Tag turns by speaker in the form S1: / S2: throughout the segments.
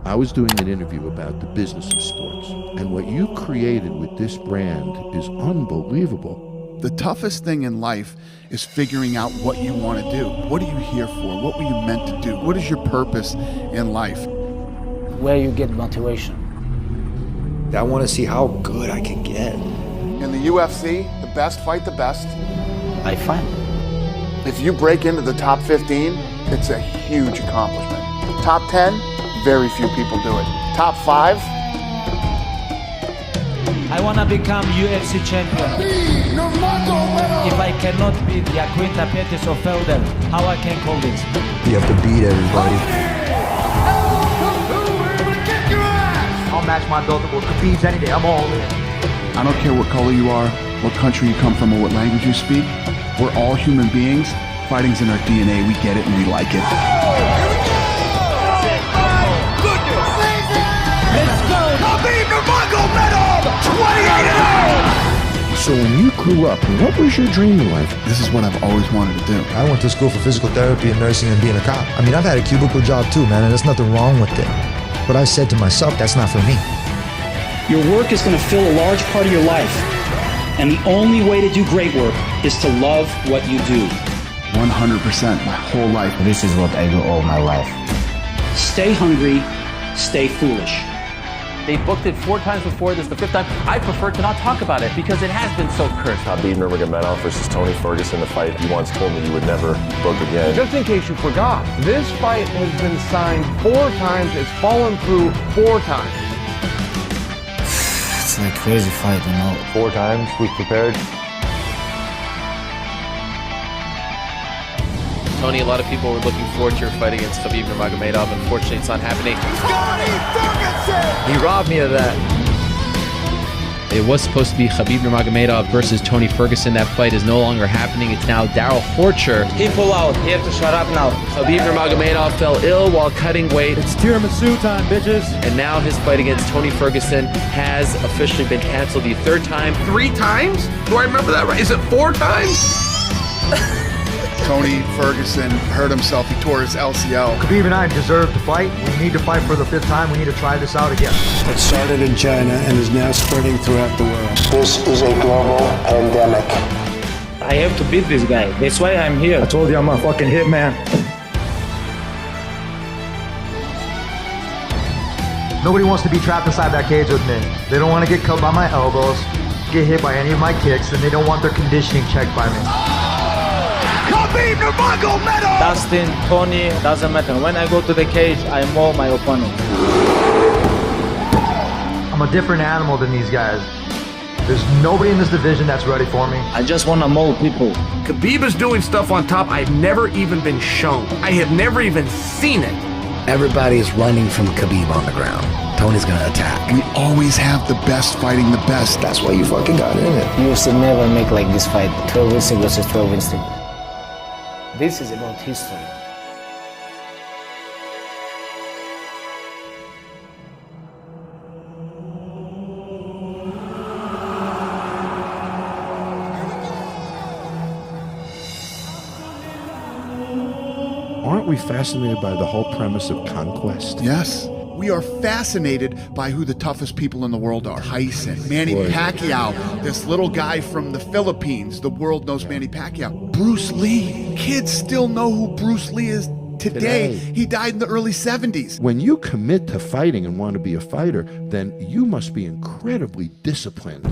S1: I was doing an interview about the business of sports, and what you created with this brand is unbelievable.
S2: The toughest thing in life is figuring out what you want to do. What are you here for? What were you meant to do? What is your purpose in life?
S3: Where you get motivation.
S4: I want to see how good I can get.
S2: In the UFC, the best fight the best.
S3: I find.
S2: If you break into the top 15, it's a huge accomplishment. Top 10, very few people do it. Top 5.
S5: I want to become UFC champion. If I cannot beat Yaquinta, Pettis or Felder, how I can call this?
S4: You have to beat everybody.
S6: I'll match my belt with Khabib's any day. I'm all in.
S2: I don't care what color you are, what country you come from, or what language you speak. We're all human beings. Fighting's in our DNA. We get it and we like it.
S5: Let's go!
S6: Khabib Nurmagomedov, 28-0!
S1: So when you grew up, what was your dream in life?
S2: This is what I've always wanted to do.
S4: I went to school for physical therapy and nursing and being a cop. I mean, I've had a cubicle job too, man, and there's nothing wrong with it. But I said to myself, that's not for me.
S7: Your work is going to fill a large part of your life. And the only way to do great work is to love what you do.
S2: 100%, my whole life.
S3: This is what I do all my life.
S7: Stay hungry, stay foolish.
S8: They booked it 4 times before, this is the 5th time. I prefer to not talk about it because it has been so cursed.
S9: Khabib Nurmagomedov versus Tony Ferguson, the fight you once told me you would never book again.
S10: Just in case you forgot, this fight has been signed 4 times, it's fallen through 4 times.
S3: It's like a crazy fight, you know.
S9: 4 times we've prepared.
S8: Tony, a lot of people were looking forward to your fight against Khabib Nurmagomedov. Unfortunately, it's not happening. He robbed me of that. It was supposed to be Khabib Nurmagomedov versus Tony Ferguson. That fight is no longer happening. It's now Daryl Horcher.
S5: He pull out. He have to shut up now.
S8: Khabib Nurmagomedov fell ill while cutting weight.
S5: It's tiramisu time, bitches.
S8: And now his fight against Tony Ferguson has officially been canceled the 3rd time.
S10: 3 times? Do I remember that right? Is it 4 times?
S2: Tony Ferguson hurt himself. He tore his LCL.
S6: Khabib and I deserve to fight. We need to fight for the 5th time. We need to try this out again.
S4: It started in China and is now spreading throughout the world.
S11: This is a global pandemic.
S5: I have to beat this guy. That's why I'm here.
S6: I told you I'm a fucking hitman. Nobody wants to be trapped inside that cage with me. They don't want to get cut by my elbows, get hit by any of my kicks, and they don't want their conditioning checked by me. Khabib Nurmagomedov!
S5: Dustin, Tony, doesn't matter. When I go to the cage, I maul my opponent.
S6: I'm a different animal than these guys. There's nobody in this division that's ready for me.
S5: I just want to maul people.
S10: Khabib is doing stuff on top I've never even been shown. I have never even seen it.
S4: Everybody is running from Khabib on the ground. Tony's gonna attack.
S2: We always have the best fighting the best.
S4: That's why you fucking got in it.
S3: UFC never make like this fight. 12 instinct versus 12 instinct. This is about history.
S1: Aren't we fascinated by the whole premise of conquest?
S2: Yes. We are fascinated by who the toughest people in the world are. Tyson, Manny Pacquiao, this little guy from the Philippines. The world knows Manny Pacquiao. Bruce Lee. Kids still know who Bruce Lee is today. He died in the early 70s.
S1: When you commit to fighting and want to be a fighter, then you must be incredibly disciplined.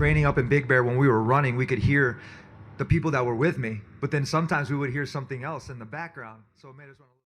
S6: training up in Big Bear, when we were running, we could hear the people that were with me, but then sometimes we would hear something else in the background. So it made us want to